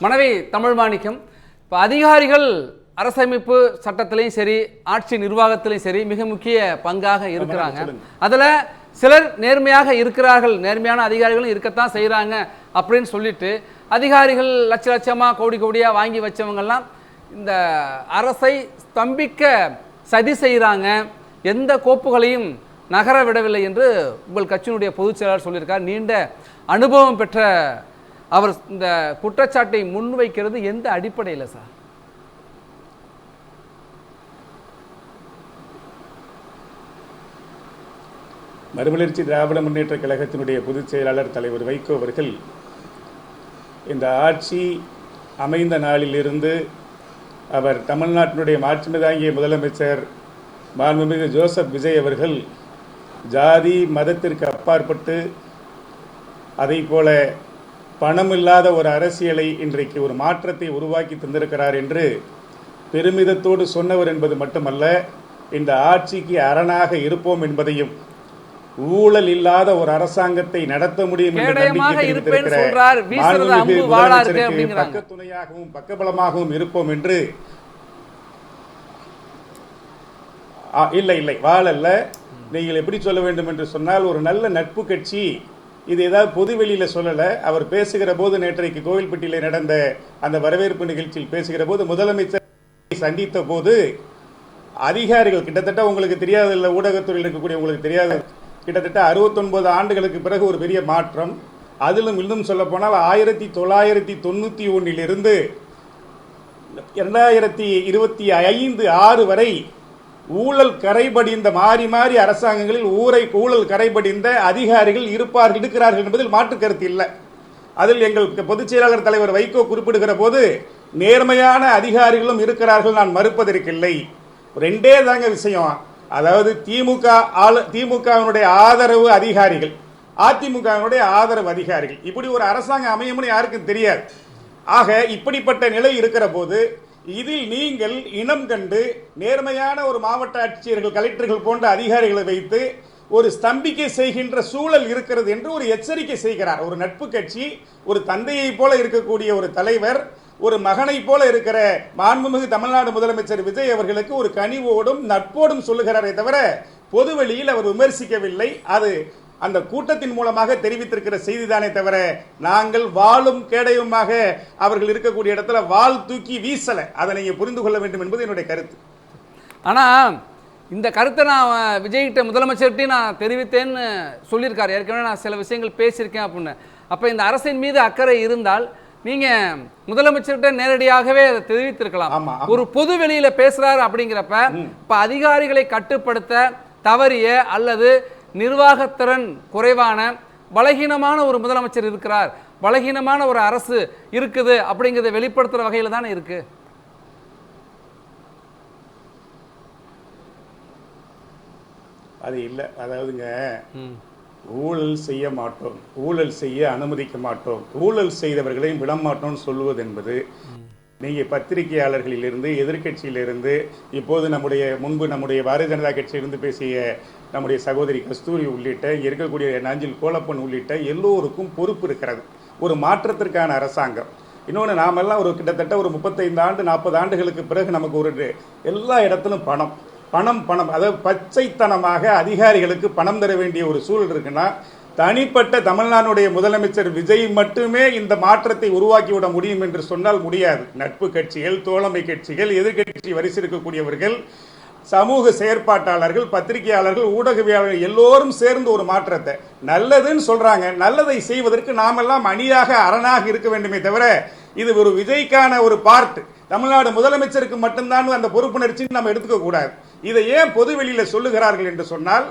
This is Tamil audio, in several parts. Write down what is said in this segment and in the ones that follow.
மனைவி தமிழ் மாணிக்கம். இப்போ அதிகாரிகள் அரசமைப்பு சட்டத்திலையும் சரி ஆட்சி நிர்வாகத்திலையும் சரி மிக முக்கிய பங்காக இருக்கிறாங்க. அதில் சிலர் நேர்மையாக இருக்கிறார்கள், நேர்மையான அதிகாரிகளும் இருக்கத்தான் செய்கிறாங்க அப்படின்னு சொல்லிட்டு அதிகாரிகள் லட்ச லட்சமாக கோடி கோடியாக வாங்கி வச்சவங்கெல்லாம் இந்த அரசை ஸ்தம்பிக்க சதி செய்கிறாங்க, எந்த கோப்புகளையும் நகர விடவில்லை என்று உங்கள் கட்சியினுடைய பொதுச் செயலாளர் சொல்லியிருக்கார். நீண்ட அனுபவம் பெற்ற அவர் இந்த குற்றச்சாட்டை முன்வைக்கிறது எந்த அடிப்படையில் சார்? மறுமலர்ச்சி திராவிட முன்னேற்ற கழகத்தினுடைய பொதுச் செயலாளர் தலைவர் வைகோ அவர்கள் இந்த ஆட்சி அமைந்த நாளிலிருந்து அவர் தமிழ்நாட்டினுடைய மாட்சிமை தாங்கிய முதலமைச்சர் மாண்புமிகு ஜோசப் விஜய் அவர்கள் ஜாதி மதத்திற்கு அப்பாற்பட்டு அதை போல பணமில்லாத ஒரு அரசியலை இன்றைக்கு ஒரு மாற்றத்தை உருவாக்கி தந்திருக்கிறார் என்று பெருமிதத்தோடு சொன்னவர் என்பது மட்டுமல்ல, இந்த ஆட்சிக்கு அரணாக இருப்போம் என்பதையும் ஊழல் இல்லாத ஒரு அரசாங்கத்தை நடத்த முடியும் என்று பக்க துணையாகவும் பக்கபலமாகவும் இருப்போம் என்று இல்லை வாழல்ல. நீங்கள் எப்படி சொல்ல வேண்டும் என்று சொன்னால், ஒரு நல்ல நட்பு கட்சி இது ஏதாவது பொதுவெளியில சொல்லல. அவர் பேசுகிற போது நேற்றைக்கு கோவில்பட்டியில நடந்த அந்த வரவேற்பு நிகழ்ச்சியில் பேசுகிற போது முதலமைச்சர் சந்தித்த போது அதிகாரிகள் கிட்டத்தட்ட உங்களுக்கு தெரியாது, இல்ல ஊடகத்துறையில் இருக்கக்கூடிய உங்களுக்கு தெரியாது, கிட்டத்தட்ட 69 ஆண்டுகளுக்கு பிறகு ஒரு பெரிய மாற்றம். அதிலும் இன்னும் சொல்ல போனால் 1991 2025-6 வரை ஊழல் கரைபடிந்த மாறி மாறி அரசாங்கங்களில் ஊழல் கரைபடிந்த அதிகாரிகள் இருக்கிறார்கள் என்பதில் மாற்று கருத்து இல்லை. அதில் எங்கள் பொதுச் செயலாளர் தலைவர் வைகோ குறிப்பிடுகிற போது நேர்மையான அதிகாரிகளும் இருக்கிறார்கள், நான் மறுப்பதற்கில்லை. ரெண்டே தாங்க விஷயம், அதாவது திமுகவினுடைய ஆதரவு அதிகாரிகள், அதிமுகவினுடைய ஆதரவு அதிகாரிகள், இப்படி ஒரு அரசாங்கம் அமையும்னு யாருக்கும் தெரியாது. ஆக இப்படிப்பட்ட நிலை இருக்கிற போது இதில் நீங்கள் இனம் கண்டு நேர்மையான ஒரு மாவட்ட ஆட்சியர்கள் கலெக்டர்கள் போன்ற அதிகாரிகளை வைத்து ஒரு ஸ்தம்பிக்கை செய்கின்ற சூழல் இருக்கிறது என்று ஒரு எச்சரிக்கை செய்கிறார். ஒரு நட்பு கட்சி, ஒரு தந்தையை போல இருக்கக்கூடிய ஒரு தலைவர், ஒரு மகனை போல இருக்கிற மாண்புமிகு தமிழ்நாடு முதலமைச்சர் விஜய் அவர்களுக்கு ஒரு கனிவோடும் நட்போடும் சொல்லுகிறாரே தவிர பொதுவெளியில் அவர் விமர்சிக்கவில்லை. அது அந்த கூட்டத்தின் மூலமாக தெரிவித்திருக்கிற செய்திதானே தவிர நாங்கள் வாளும் கேடயமாக அவர்கள் இருக்கக்கூடிய இடத்துல வாள் தூக்கி வீசல. அதை நீங்க புரிந்து கொள்ள வேண்டும் என்பது என்னுடைய கருத்து. ஆனா இந்த கருத்தை நான் விஜய்கிட்ட முதலமைச்சர்கிட்ட நான் தெரிவித்தேன்னு சொல்லியிருக்காரு. ஏற்கனவே நான் சில விஷயங்கள் பேசியிருக்கேன் அப்படின்னு. அப்ப இந்த அரசின் மீது அக்கறை இருந்தால் நீங்க முதலமைச்சர்கிட்ட நேரடியாகவே அதை தெரிவித்திருக்கலாம். ஒரு பொது வெளியில பேசுறாரு அப்படிங்கிறப்ப இப்ப அதிகாரிகளை கட்டுப்படுத்த தவறிய அல்லது நிர்வாகத்திறன் குறைவான பலகீனமான ஒரு முதலமைச்சர் இருக்கிறார், பலகீனமான ஒரு அரசு இருக்குது அப்படிங்கிறத வெளிப்படுத்துற வகையில் தானே இருக்கு. அது இல்லை. அதாவதுங்க, ஊழல் செய்ய மாட்டோம், ஊழல் செய்ய அனுமதிக்க மாட்டோம், ஊழல் செய்தவர்களையும் விடமாட்டோம் சொல்லுவது என்பது நீங்க பத்திரிகையாளர்களிலிருந்து எதிர்கட்சியிலிருந்து இப்போது முன்பு நம்முடைய பாரதிய ஜனதா கட்சியிலிருந்து பேசிய நம்முடைய சகோதரி கஸ்தூரி உள்ளிட்ட இருக்கக்கூடிய நாஞ்சில் கோலப்பன் உள்ளிட்ட எல்லோருக்கும் பொறுப்பு இருக்கிறது. ஒரு மாற்றத்திற்கான அரசாங்கம். இன்னொன்று, நாமெல்லாம் ஒரு கிட்டத்தட்ட ஒரு 35 ஆண்டு 40 ஆண்டுகளுக்கு பிறகு நமக்கு ஒரு எல்லா இடத்திலும் பணம் பணம் பணம், அதாவது பச்சைத்தனமாக அதிகாரிகளுக்கு பணம் தர வேண்டிய ஒரு சூழல் இருக்குன்னா தனிப்பட்ட தமிழ்நாடுடைய முதலமைச்சர் விஜய் மட்டுமே இந்த மாற்றத்தை உருவாக்கிவிட முடியும் என்று சொன்னால் முடியாது. நட்பு கட்சிகள், தோழமை கட்சிகள், எதிர்கட்சி வரிசைக்கக்கூடியவர்கள், சமூக செயற்பாட்டாளர்கள், பத்திரிகையாளர்கள், ஊடகவியாளர்கள் எல்லோரும் சேர்ந்து ஒரு மாற்றத்தை நல்லதுன்னு சொல்றாங்க. நல்லதை செய்வதற்கு நாமெல்லாம் அணியாக அரணாக இருக்க வேண்டுமே தவிர இது ஒரு விஜய்க்கான ஒரு பார்ட், தமிழ்நாடு முதலமைச்சருக்கு மட்டும்தான் அந்த பொறுப்புணர்ச்சி நம்ம எடுத்துக்க கூடாது. இதை ஏன் பொதுவெளியில சொல்லுகிறார்கள் என்று சொன்னால்,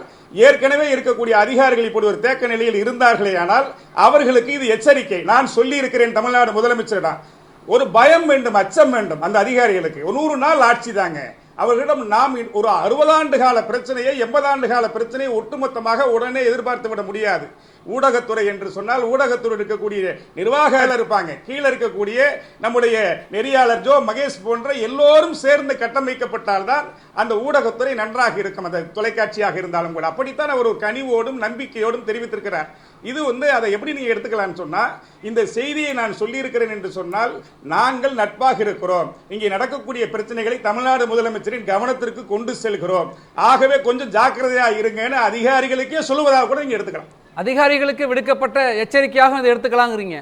ஏற்கனவே இருக்கக்கூடிய அதிகாரிகள் இப்படி ஒரு தேக்க நிலையில் இருந்தார்களே ஆனால் அவர்களுக்கு இது எச்சரிக்கை. நான் சொல்லி இருக்கிறேன் தமிழ்நாடு முதலமைச்சரிடம், ஒரு பயம் வேண்டும், அச்சம் வேண்டும் அந்த அதிகாரிகளுக்கு. 100 நாள் ஆட்சி தாங்க. அவர்களிடம் நாம் ஒரு 60 ஆண்டு கால பிரச்சனையை 80 ஆண்டு கால பிரச்சனையை ஒட்டுமொத்தமாக உடனே எதிர்பார்த்து விட முடியாது. ஊடகத்துறை என்று சொன்னால் ஊடகத்துறை இருக்கக்கூடிய நிர்வாகிகள் இருப்பாங்க, கீழே இருக்கக்கூடிய நம்முடைய நெறியாளர் ஜோ மகேஷ் போன்ற எல்லோரும் சேர்ந்து கட்டமைக்கப்பட்டால்தான் அந்த ஊடகத்துறை நன்றாக இருக்கும். அந்த தொலைக்காட்சியாக இருந்தாலும் கூட அப்படித்தான் அவர் ஒரு கனிவோடும் நம்பிக்கையோடும் தெரிவித்திருக்கிறார். இது அதை எப்படி நீங்க எடுத்துக்கலாம்னு சொன்னா, இந்த செய்தியை நான் சொல்லியிருக்கிறேன் என்று சொன்னால் நாங்கள் நட்பாக இருக்கிறோம், இங்கே நடக்கக்கூடிய பிரச்சனைகளை தமிழ்நாடு முதலமைச்சரின் கவனத்திற்கு கொண்டு செல்கிறோம், ஆகவே கொஞ்சம் ஜாக்கிரதையா இருங்கன்னு அதிகாரிகளுக்கே சொல்லுவதாக கூட நீங்க எடுத்துக்கலாம். அதிகாரிகளுக்கு விடுக்கப்பட்ட எச்சரிக்கையாக இதை எடுத்துக்கலாங்கிறீங்க.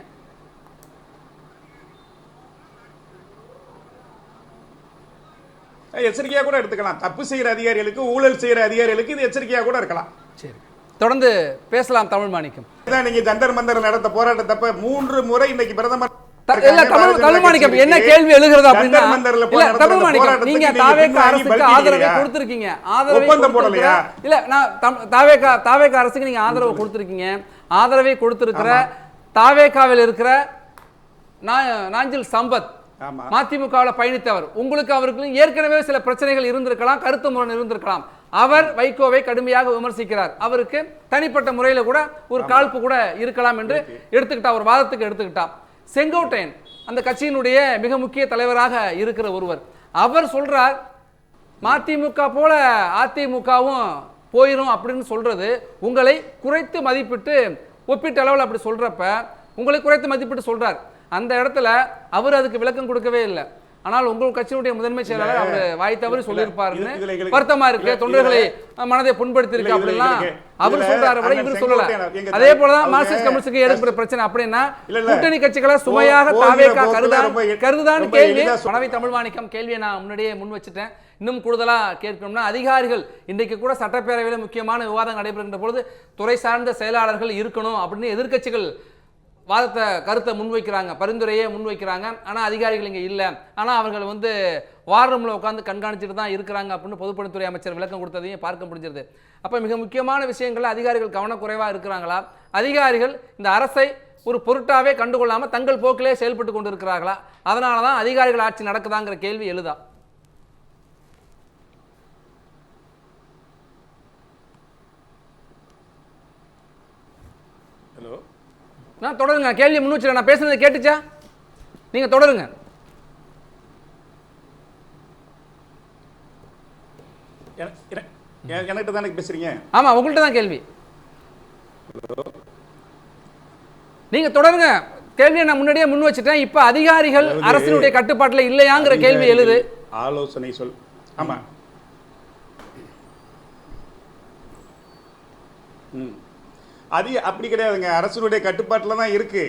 எச்சரிக்கையா கூட எடுத்துக்கலாம். தப்பு செய்யற அதிகாரிகளுக்கு, ஊழல் செய்யற அதிகாரிகளுக்கு இது எச்சரிக்கையா கூட இருக்கலாம். சரி, தொடர்ந்து பேசலாம். தமிழ் மாணிக்கம், நீங்க ஜந்தர் மந்தர் நடத்த போராட்டத்தப்ப 3 முறை இன்னைக்கு பிரதமர் தமிழ் மாணிக்கம் என்ன கேள்வி எழுகிறது அப்படின்னா, தமிழ் மாணிக்கம் நீங்க தாவேக அரசுக்கு ஆதரவை கொடுத்திருக்கீங்க, ஒப்பந்தம் போடலையா? இல்ல, நான் தாவேக அரசுக்கு நீங்க ஆதரவு கொடுத்திருக்கீங்க. ஆதரவை கொடுத்திருக்கிற தாவேகாவில் இருக்கிற நாஞ்சில் சம்பத் மதிமுகவில் பயணித்தவர். உங்களுக்கு அவர்களுக்கு ஏற்கனவே சில பிரச்சனைகள் இருந்திருக்கலாம், கருத்து முரண் இருந்திருக்கலாம். அவர் வைகோவை கடுமையாக விமர்சிக்கிறார். அவருக்கு தனிப்பட்ட முறையில் கூட ஒரு காழ்ப்பு கூட இருக்கலாம் என்று எடுத்துக்கிட்டா, ஒரு வாதத்துக்கு எடுத்துக்கிட்டா. செங்கோட்டையன் அந்த கட்சியினுடைய மிக முக்கிய தலைவராக இருக்கிற ஒருவர், அவர் சொல்றார் மதிமுக போல அதிமுகவும் போயிரும் அப்படின்னு சொல்றது உங்களை குறைத்து மதிப்பிட்டு, ஒப்பிட்ட அளவில் அப்படி சொல்றப்ப உங்களை குறைத்து மதிப்பிட்டு சொல்றார். அந்த இடத்துல அவர் அதுக்கு விளக்கம் கொடுக்கவே இல்லை. ஆனால் உங்கள் கட்சியினுடைய முதன்மை செயலாளர் அவர் வாய் தவறி சொல்லியிருப்பாருன்னு வருத்தமா இருக்கு, தொண்டர்களை மனதை புண்படுத்தி இருக்கு அப்படிலாம் அவர் சொல்றாரு, இவர் சொல்லல. அதே போலதான் மார்க்சிஸ்ட் கம்யூனிஸ்டுக்கு ஏற்படுற பிரச்சனை அப்படின்னா கூட்டணி கட்சிகளை சுமையாக தாவேகா கருதுதான் கேள்வி. மனைவி தமிழ் மாணிக்கம் கேள்வியை நான் முன்னாடியே முன் வச்சுட்டேன். இன்னும் கூடுதலா கேட்கணும்னா, அதிகாரிகள் இன்றைக்கு கூட சட்டப்பேரவையில் முக்கியமான விவாதம் நடைபெறுகின்ற பொழுது துறை சார்ந்த செயலாளர்கள் இருக்கணும் அப்படின்னு எதிர்க்கட்சிகள் வாதத்தை கருத்தை முன்வைக்கிறாங்க, பரிந்துரையே முன்வைக்கிறாங்க. ஆனால் அதிகாரிகள் இங்கே இல்லை, ஆனால் அவர்கள் வார் ரூமில் உட்காந்து கண்காணிச்சுட்டு தான் இருக்கிறாங்க அப்படின்னு பொதுப்பணித்துறை அமைச்சர் விளக்கம் கொடுத்ததையும் பார்க்க முடிஞ்சிருது. அப்போ மிக முக்கியமான விஷயங்கள் அதிகாரிகள் கவனக்குறைவாக இருக்கிறாங்களா, அதிகாரிகள் இந்த அரசை ஒரு பொருட்டாவே கண்டுகொள்ளாமல் தங்கள் போக்கிலே செயல்பட்டு கொண்டு இருக்கிறார்களா, அதனால தான் அதிகாரிகள் ஆட்சி நடக்குதாங்கிற கேள்வி எழுதா. ஹலோ, நான் தொடருங்க, கேள்வி முன் வச்சுருக்கேன். நான் பேசுனது கேட்டுச்சா? நீங்க தொடருங்க. என்கிட்ட தானே பேசுறீங்க? ஆமா, உங்கள்கிட்ட தான் கேள்வி. நீங்க தொடருங்க. கேள்வியை நான் முன்னாடியே முன் வச்சுட்டேன். இப்ப அதிகாரிகள் அரசினுடைய கட்டுப்பாட்டில் இல்லையாங்கிற கேள்வி எழுது. ஆலோசனை சொல். ஆமா, அது அப்படி கிடையாதுங்க, அரசுடைய கட்டுப்பாட்டில் தான் இருக்கு.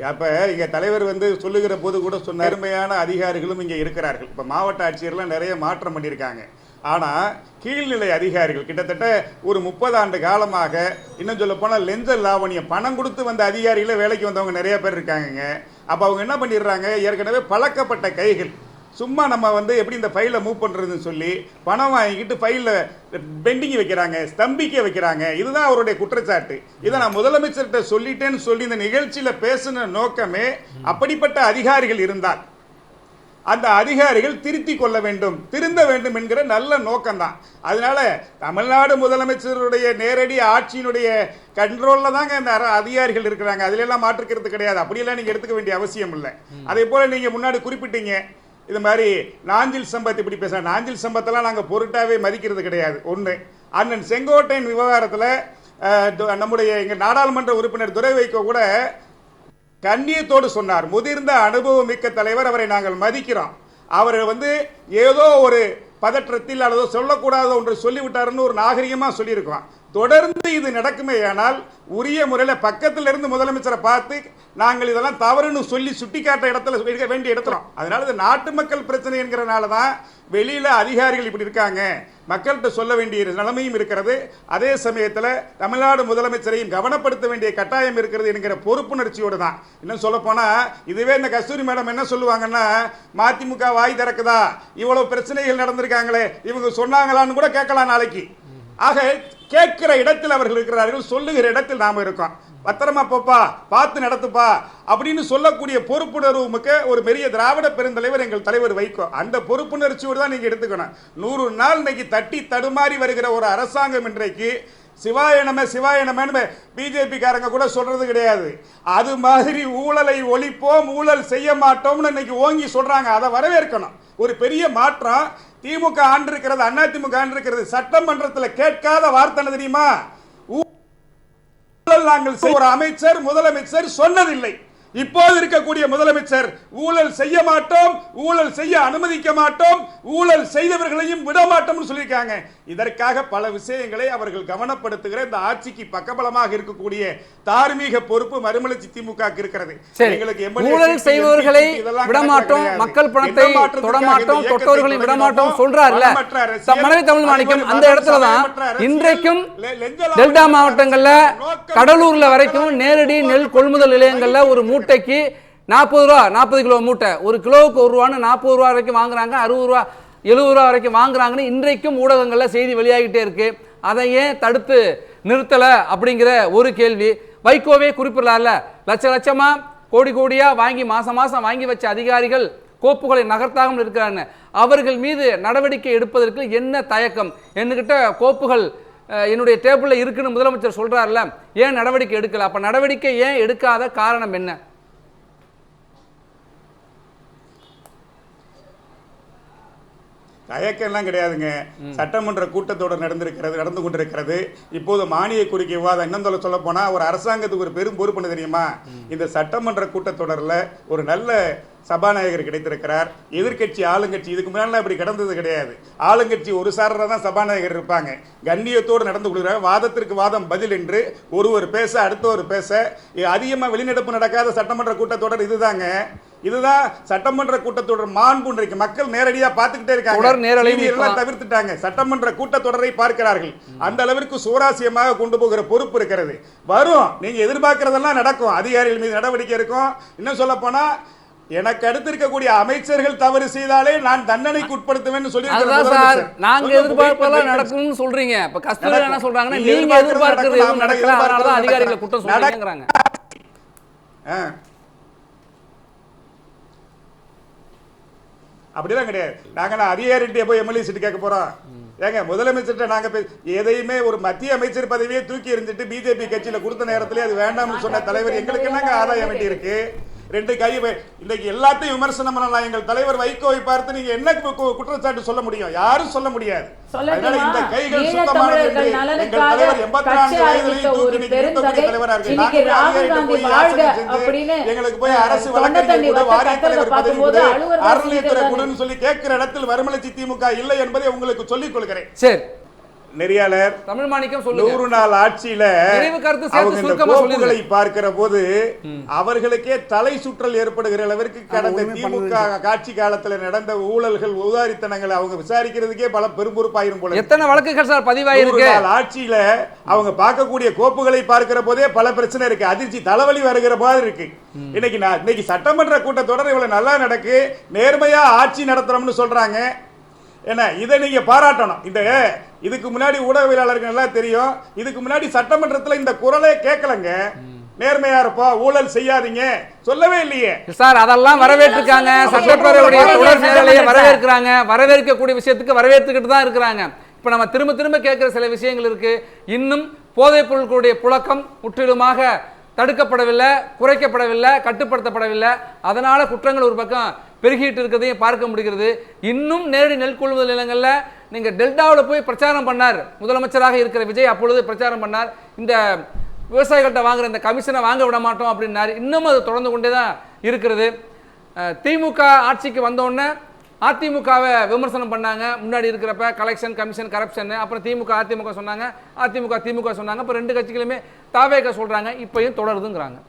அப்ப இங்க தலைவர் சொல்லுகிற போது கூட சொன்ன அருமையான அதிகாரிகளும் இங்க இருக்கிறார்கள். இப்ப மாவட்ட ஆட்சியர்லாம் நிறைய மாற்றம் பண்ணியிருக்காங்க. ஆனா கீழ்நிலை அதிகாரிகள் கிட்டத்தட்ட ஒரு 30 ஆண்டு காலமாக, இன்னும் சொல்ல போனா லெஞ்ச லாவணியம் பணம் கொடுத்து வந்த அதிகாரிகள வேலைக்கு வந்தவங்க நிறைய பேர் இருக்காங்க. அப்ப அவங்க என்ன பண்ணிடுறாங்க, ஏற்கனவே பழக்கப்பட்ட கைகள், சும்மா நம்ம எப்படி இந்த ஃபைலை மூவ் பண்றதுன்னு சொல்லி பணம் வாங்கிட்டு ஃபைல பெண்டிங் வைக்கிறாங்க, ஸ்தம்பிக்க வைக்கிறாங்க. இதுதான் அவருடைய குற்றச்சாட்டு. இதை நான் முதலமைச்சர்கிட்ட சொல்லிட்டேன்னு சொல்லி இந்த நிகழ்ச்சியில பேசின நோக்கமே, அப்படிப்பட்ட அதிகாரிகள் இருந்தால் அந்த அதிகாரிகள் திருத்தி கொள்ள வேண்டும், திருந்த வேண்டும் என்கிற நல்ல நோக்கம்தான். அதனால தமிழ்நாடு முதலமைச்சருடைய நேரடி ஆட்சியினுடைய கண்ட்ரோல்ல தாங்க இந்த அதிகாரிகள் இருக்கிறாங்க. அதுல எல்லாம் மாற்றுக்கிறது கிடையாது. அப்படியெல்லாம் நீங்க எடுத்துக்க வேண்டிய அவசியம் இல்லை. அதே போல நீங்க முன்னாடி குறிப்பிட்டீங்க, இது மாதிரி நாஞ்சில் சம்பத் இப்படி பேச, நாஞ்சில் சம்பத்தெல்லாம் நாங்கள் பொருட்டாவே மதிக்கிறது கிடையாது. ஒன்று, அண்ணன் செங்கோட்டையன் விவகாரத்தில் நம்முடைய எங்க நாடாளுமன்ற உறுப்பினர் துரை வைகோ கூட கண்ணியத்தோடு சொன்னார், முதிர்ந்த அனுபவம் மிக்க தலைவர், அவரை நாங்கள் மதிக்கிறோம். அவர் ஏதோ ஒரு பதற்றத்தில் அல்லது சொல்லக்கூடாத ஒன்று சொல்லிவிட்டாருன்னு ஒரு நாகரிகமா சொல்லியிருக்கோம். தொடர்ந்து இது நடக்குமே ஆனால் உரிய முறையில் பக்கத்தில் இருந்து முதலமைச்சரை பார்த்து நாங்கள் இதெல்லாம் தவறுன்னு சொல்லி சுட்டிக்காட்ட இடத்துல இருக்க வேண்டிய இடத்துறோம். அதனால இது நாட்டு மக்கள் பிரச்சனை என்கிறனால தான் வெளியில அதிகாரிகள் இப்படி இருக்காங்க, மக்கள்கிட்ட சொல்ல வேண்டிய நிலைமையும் இருக்கிறது. அதே சமயத்தில் தமிழ்நாடு முதலமைச்சரையும் கவனப்படுத்த வேண்டிய கட்டாயம் இருக்கிறது என்கிற பொறுப்புணர்ச்சியோடு தான். இன்னும் சொல்ல போனா, இதுவே இந்த கஸ்தூரி மேடம் என்ன சொல்லுவாங்கன்னா, மதிமுக வாய் திறக்குதா, இவ்வளவு பிரச்சனைகள் நடந்திருக்காங்களே, இவங்க சொன்னாங்களான்னு கூட கேட்கலாம் நாளைக்கு. ஆக கேட்கிற இடத்தில் அவர்கள் இருக்கிறார்கள், சொல்லுகிற இடத்தில் நாம இருக்கோம். பத்திரமா போப்பா, பார்த்து நடத்துப்பா அப்படின்னு சொல்லக்கூடிய பொறுப்புணர்வு மிக்க ஒரு பெரிய திராவிட பெருந்தலைவர் எங்கள் தலைவர் வைகோ. அந்த பொறுப்புணர்ச்சியோடு தான் நீங்க எடுத்துக்கணும். 100 நாள் இன்னைக்கு தட்டி தடுமாறி வருகிற ஒரு அரசாங்கம் இன்றைக்கு சிவாயனமே சிவாயனமே பிஜேபி காரங்க கூட சொல்றது கிடையாது. அது மாதிரி ஊழலை ஒழிப்போம், ஊழல் செய்ய மாட்டோம்னு இன்னைக்கு ஓங்கி சொல்றாங்க. அதை வரவேற்கணும். ஒரு பெரிய மாற்றம். திமுக ஆண்டு இருக்கிறது, அதிமுக ஆண்டு இருக்கிறது, சட்டமன்றத்தில் கேட்காத வார்த்தை தெரியுமா? ஊழல் நாங்கள் ஒரு அமைச்சர் முதலமைச்சர் சொன்னதில்லை. இப்போது இருக்கக்கூடிய முதலமைச்சர் ஊழல் செய்ய மாட்டோம், ஊழல் செய்ய அனுமதிக்க மாட்டோம், ஊழல் செய்தவர்களையும் விட மாட்டோம் சொல்லியிருக்காங்க. இதற்காக பல விஷயங்களை அவர்கள் கவனப்படுத்துகிற இந்த ஆட்சிக்கு பக்கபலமாக இருக்கக்கூடிய தார்மீக பொறுப்பு மறுமலர்ச்சி திமுக இருக்கிறது. ஊழல் செய்பவர்களை விடமாட்டோம், மக்கள் பணத்தை தொடமாட்டோம், தொட்டவர்களை விடமாட்டோம் சொல்றாருல்ல மனைவி தமிழ் மாணிக்கம். அந்த இடத்துலதான் இன்றைக்கும் டெல்டா மாவட்டங்கள்ல கடலூர்ல வரைக்கும் நேரடி நெல் கொள்முதல் நிலையங்கள்ல ஒரு மூட்டைக்கு 40 ரூபா, 40 கிலோ மூட்டை, ஒரு கிலோவுக்கு 1 ரூபான்னு 40 ரூபா வரைக்கும் வாங்குறாங்க, 60 ரூபா 70 ரூபா வரைக்கும் வாங்குறாங்கன்னு இன்றைக்கும் ஊடகங்கள்ல செய்தி வெளியாகிட்டே இருக்கு. அதை ஏன் தடுத்து நிறுத்தல அப்படிங்கிற ஒரு கேள்வி. வைகோவே குறிப்பிடலாம்ல, லட்ச லட்சமா கோடி கோடியா வாங்கி மாசம் மாசம் வாங்கி வச்ச அதிகாரிகள் கோப்புகளை நகர்த்தாமல் இருக்கிறாங்க. அவர்கள் மீது நடவடிக்கை எடுப்பதற்கு என்ன தயக்கம்? என்கிட்ட கோப்புகள் என்னுடைய டேபிள்ல இருக்குன்னு முதலமைச்சர் சொல்றாருல, ஏன் நடவடிக்கை எடுக்கல? அப்ப நடவடிக்கை ஏன் எடுக்காத காரணம் என்ன? தயக்கம் எல்லாம் கிடையாதுங்க. சட்டமன்ற கூட்டத்தொடர் நடந்து கொண்டிருக்கிறது. இப்போது மானிய கோரிக்கை விவாதம் இன்னும் சொல்ல போனா ஒரு அரசாங்கத்துக்கு ஒரு பெரும் பொறுப்பு தெரியுமா? இந்த சட்டமன்ற கூட்டத்தொடர்ல ஒரு நல்ல சபாநாயகர் கிடைத்திருக்கிறார். எதிர்கட்சி ஆளுங்கட்சி இதுக்கு முன்னாடி அப்படி கடந்தது கிடையாது. ஆளுங்கட்சி ஒரு சாரரா தான் சபாநாயகர் இருப்பாங்க. கண்ணியத்தோடு நடந்து கொள்கிறார். வாதத்திற்கு வாதம் பதில் என்று ஒருவர் பேச அடுத்தவர் பேச அதிகமா வெளிநடப்பு நடக்காத சட்டமன்ற கூட்டத்தொடர் இதுதாங்க. இதுதான் சட்டமன்ற கூட்டத்தொடர் மாண்பு. இன்றைக்கு மக்கள் நேரடியா பார்த்துக்கிட்டே இருக்காங்க, தவிர்த்துட்டாங்க, சட்டமன்ற கூட்டத்தொடரை பார்க்கிறார்கள். அந்த அளவிற்கு சுவாரஸ்யமாக கொண்டு போகிற பொறுப்பு இருக்கிறது. வரும், நீங்க எதிர்பார்க்கிறதெல்லாம் நடக்கும். அதிகாரிகள் மீது நடவடிக்கை இருக்கும். இன்னும் சொல்ல போனா எனக்கு அடுத்து இருக்கக்கூடிய அமைச்சர்கள் தவறு செய்தாலே நான் தண்டனைக்கு உட்படுத்துவேன்னு சொல்லி நாங்க எதிர்பார்ப்பதெல்லாம் நடக்கும்னு சொல்றீங்க. இப்ப கஸ்தூரி என்ன சொல்றாங்கன்னா, நீங்க எதிர்பார்க்கிறது எதுவும் நடக்கல, அதனால தான் அதிகாரிகளை குற்றம் சொல்றாங்கங்கறாங்க. அப்படிலாம் கிடையாது. நாங்க அதிகாரிகிட்ட போய் எம்எல்ஏ சீட்டு கேட்க போறோம்? ஏங்க, முதலமைச்சர்கிட்ட நாங்க எதையுமே ஒரு மத்திய அமைச்சர் பதவியை தூக்கி எறிஞ்சிட்டு பிஜேபி கட்சியில கொடுத்த நேரத்திலே அது வேண்டாம்னு சொன்ன தலைவர் எங்களுக்கு என்னங்க ஆதாயம் வேண்டி இருக்கு? ரெண்டு கை இன்னைக்கு எல்லாத்தையும் விமர்சனம் பண்ணலாம். எங்கள் தலைவர் வைகோவை பார்த்து நீங்க என்ன குற்றச்சாட்டு சொல்ல முடியும்? யாரும் சொல்ல முடியாது. இந்த கைகள் சுத்தமானது என்று எங்கள் தலைவர் 84 வயதிலேயே தூக்கி நிறுத்தக்கூடிய தலைவரா இருக்கு. எங்களுக்கு போய் அரசு வழக்கறிஞர் கூட, வாரிய தலைவர் பதவி கூட, அறநிலையத்துறை கூடன்னு சொல்லி கேட்கிற இடத்தில் மறுமலர்ச்சி திமுக இல்லை என்பதை உங்களுக்கு சொல்லிக் கொள்கிறேன். சரி, நெறியாளர் தமிழ் மாணிக்கம் சொல்லுங்க. 100 நாள் ஆட்சியில கோப்புகளை பார்க்கிற போது அவர்களுக்கே தலை சுற்றல் ஏற்படுகிற அளவிற்கு கடந்த திமுக ஆட்சி காலத்தில் நடந்த ஊழல்கள், உதாரித்தனங்களை அவங்க விசாரிக்கிறதுக்கே பல பெரும்பொறுப்பாயிரும் போல. எத்தனை வழக்குகள் சார் பதிவாயிருக்கு? ஆட்சியில அவங்க பார்க்கக்கூடிய கோப்புகளை பார்க்கிற போதே பல பிரச்சனை இருக்கு. அதிர்ச்சி, தலைவலி வருகிற மாதிரி இருக்கு. இன்னைக்கு சட்டமன்ற கூட்டத்தொடர் இவ்வளவு நல்லா நடக்கு, நேர்மையா ஆட்சி நடத்துறோம்னு சொல்றாங்க. என்ன, இதை நீங்க பாராட்டணும். இதுக்கு முன்னாடி ஊடகவியலாளர்கள் எல்லாம் தெரியும், இதுக்கு முன்னாடி சட்டமன்றத்தில் இந்த குரலே கேட்கலங்க. நேர்மையா இருப்போம், ஊழல் செய்யாதீங்க சொல்லவே இல்லையே சார். அதெல்லாம் வரவேற்றிருக்காங்க. சட்டப்பேரவையுடைய தொடர் நிலையை வரவேற்கிறாங்க. வரவேற்கக்கூடிய விஷயத்துக்கு வரவேற்றுக்கிட்டு தான் இருக்கிறாங்க. இப்ப நம்ம திரும்ப திரும்ப கேட்கிற சில விஷயங்கள் இருக்கு. இன்னும் போதைப் பொருட்களுடைய புழக்கம் முற்றிலுமாக தடுக்கப்படவில்லை, குறைக்கப்படவில்லை, கட்டுப்படுத்தப்படவில்லை. அதனால குற்றங்கள் ஒரு பக்கம் பெருகிட்டு இருக்கிறதையும் பார்க்க முடிகிறது. இன்னும் நேரடி நெல் கொள்முதல் நிலையங்களில் நீங்க டெல்டாவில் போய் பிரச்சாரம் பண்ணார் முதலமைச்சராக இருக்கிற விஜய். அப்பொழுது பிரச்சாரம் பண்ணார், இந்த விவசாயிகள்கிட்ட வாங்குற இந்த கமிஷனை வாங்க விட மாட்டோம் அப்படின்னாரு. இன்னும் அது தொடர்ந்து கொண்டே தான் இருக்கிறது. திமுக ஆட்சிக்கு வந்தோடனே அதிமுகவை விமர்சனம் பண்ணாங்க. முன்னாடி இருக்கிறப்ப கலெக்ஷன், கமிஷன், கரப்ஷன். அப்புறம் திமுக அதிமுக சொன்னாங்க, அதிமுக திமுக சொன்னாங்க. இப்போ ரெண்டு கட்சிகளுமே தாவேக சொல்றாங்க. இப்பயும் தொடருதுங்கிறாங்க.